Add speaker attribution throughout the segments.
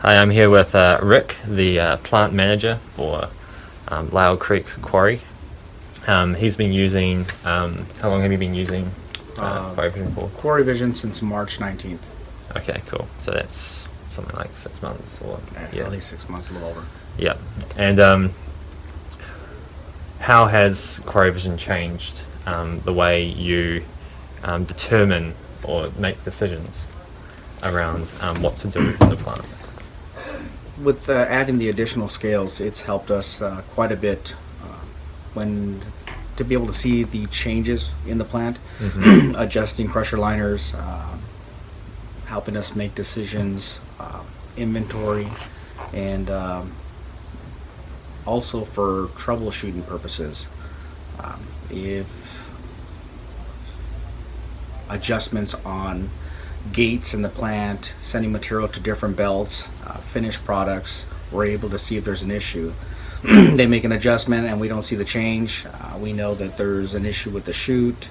Speaker 1: Hi, I'm here with Rick, the plant manager for Lyle Creek Quarry. He's been using, how long have you been using QuaryVision for?
Speaker 2: QuaryVision since March 19th.
Speaker 1: Okay, cool. So that's something like 6 months or
Speaker 2: At least 6 months, a little over.
Speaker 1: Yeah. And how has QuaryVision changed the way you determine or make decisions around what to do with the plant?
Speaker 2: With adding the additional scales, it's helped us quite a bit to be able to see the changes in the plant, adjusting crusher liners, helping us make decisions, inventory, and also for troubleshooting purposes. If adjustments on gates in the plant, sending material to different belts, finished products, we're able to see if there's an issue. They make an adjustment and we don't see the change. We know that there's an issue with the chute,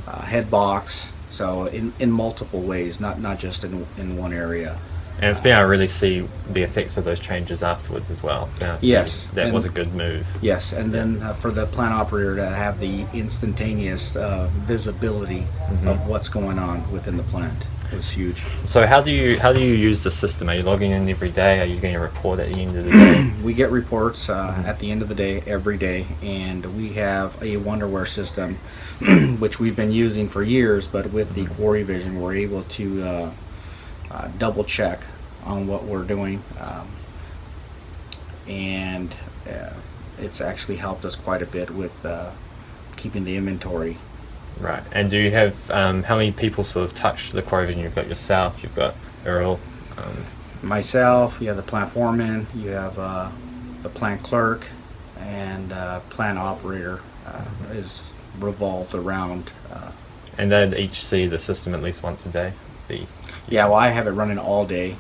Speaker 2: head box, so in multiple ways, not just in one area.
Speaker 1: And it's been able to really see the effects of those changes afterwards as well.
Speaker 2: Yes.
Speaker 1: That was a good move.
Speaker 2: Yes, and then for the plant operator to have the instantaneous visibility of what's going on within the plant. It was huge.
Speaker 1: So how do you use the system? Are you logging in every day? Are you getting a report at the end of the day?
Speaker 2: We get reports at the end of the day, every day, and we have a Wonderware system, which we've been using for years, but with the QuaryVision, we're able to double check on what we're doing, and it's actually helped us quite a bit with keeping the inventory.
Speaker 1: Right. And do you have how many people sort of touch the QuaryVision? You've got yourself, you've got Earl.
Speaker 2: Myself, you have the plant foreman, you have the plant clerk, and plant operator is revolved around.
Speaker 1: And they'd each see the system at least once a day?
Speaker 2: Yeah, well, I have it running all day.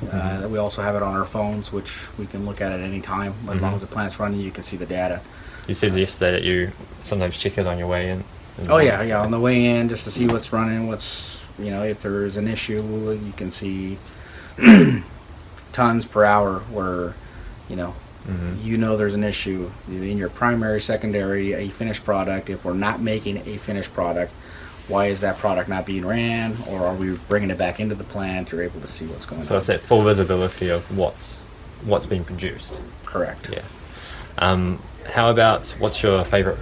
Speaker 2: We also have it on our phones, which we can look at any time. As long as the plant's running, you can see the data.
Speaker 1: You said yesterday that you sometimes check it on your way in.
Speaker 2: Oh yeah, on the way in, just to see what's running, if there's an issue, you can see tons per hour where, there's an issue in your primary, secondary, a finished product. If we're not making a finished product, why is that product not being ran, or are we bringing it back into the plant? You're able to see what's going on.
Speaker 1: So it's that full visibility of what's being produced.
Speaker 2: Correct.
Speaker 1: Yeah. How about, what's your favorite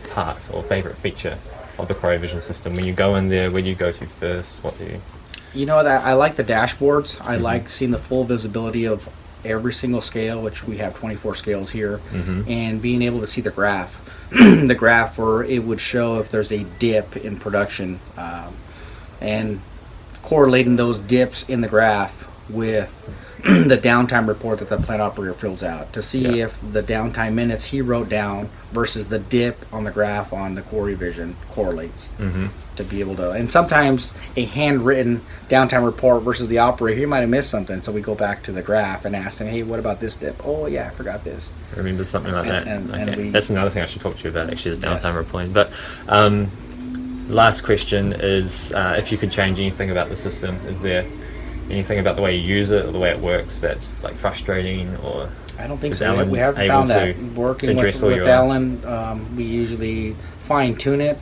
Speaker 1: part or favorite feature of the QuaryVision system? When you go in there, where do you go to first? What do you?
Speaker 2: That I like the dashboards. I like seeing the full visibility of every single scale, which we have 24 scales here, and being able to see the graph. The graph where it would show if there's a dip in production, and correlating those dips in the graph with the downtime report that the plant operator fills out to see if the downtime minutes he wrote down versus the dip on the graph on the QuaryVision correlates. To be able to, and sometimes a handwritten downtime report versus the operator, he might have missed something, so we go back to the graph and ask him, hey, what about this dip? Oh yeah, I forgot this.
Speaker 1: I remember something like that.
Speaker 2: And
Speaker 1: that's another thing I should talk to you about, actually, is downtime reporting. But last question is, if you could change anything about the system, is there anything about the way you use it or the way it works that's like frustrating? Or
Speaker 2: I don't think so. We haven't found that. Working with Alan, we usually fine tune it.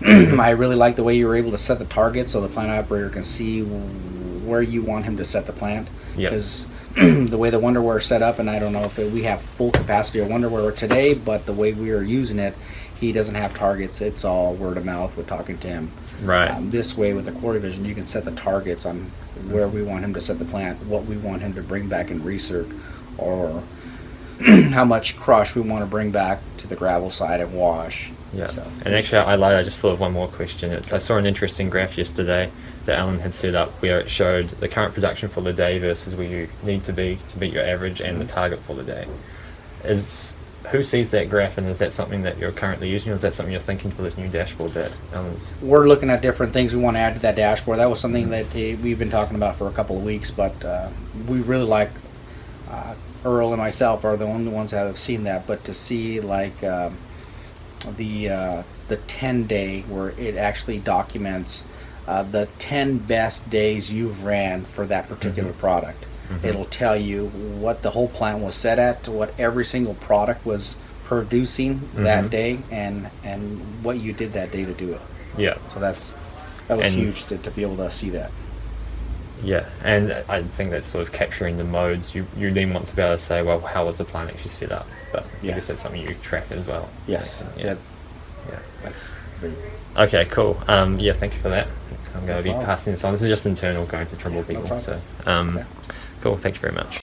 Speaker 2: I really like the way you were able to set the target so the plant operator can see where you want him to set the plant. Because the way the Wonderware is set up, and I don't know if we have full capacity of Wonderware today, but the way we are using it, he doesn't have targets. It's all word of mouth with talking to him.
Speaker 1: Right.
Speaker 2: This way with the QuaryVision, you can set the targets on where we want him to set the plant, what we want him to bring back in recirc, or how much crush we want to bring back to the gravel side and wash.
Speaker 1: Yeah, so, and actually I lied, I just thought of one more question. I saw an interesting graph yesterday that Alan had set up where it showed the current production for the day versus where you need to be to beat your average and the target for the day. Who sees that graph, and is that something that you're currently using, or is that something you're thinking for this new dashboard that Alan's?
Speaker 2: We're looking at different things we want to add to that dashboard. That was something that we've been talking about for a couple of weeks, but we really like, Earl and myself are the only ones that have seen that, but to see like the 10-day where it actually documents the 10 best days you've ran for that particular product. It'll tell you what the whole plant was set at, to what every single product was producing that day, and what you did that day to do it.
Speaker 1: Yeah.
Speaker 2: So that was
Speaker 1: And-
Speaker 2: huge to be able to see that.
Speaker 1: Yeah, and I think that's sort of capturing the modes. You then want to be able to say, well, how was the plant actually set up? But I guess
Speaker 2: Yes.
Speaker 1: that's something you track as well.
Speaker 2: Yes.
Speaker 1: Yeah.
Speaker 2: Yeah. That's very,
Speaker 1: Okay, cool. Yeah, thank you for that. I'm going to be
Speaker 2: problem.
Speaker 1: passing this on. This is just internal going to Trimble people.
Speaker 2: problem.
Speaker 1: So,
Speaker 2: Okay.
Speaker 1: cool. Thank you very much.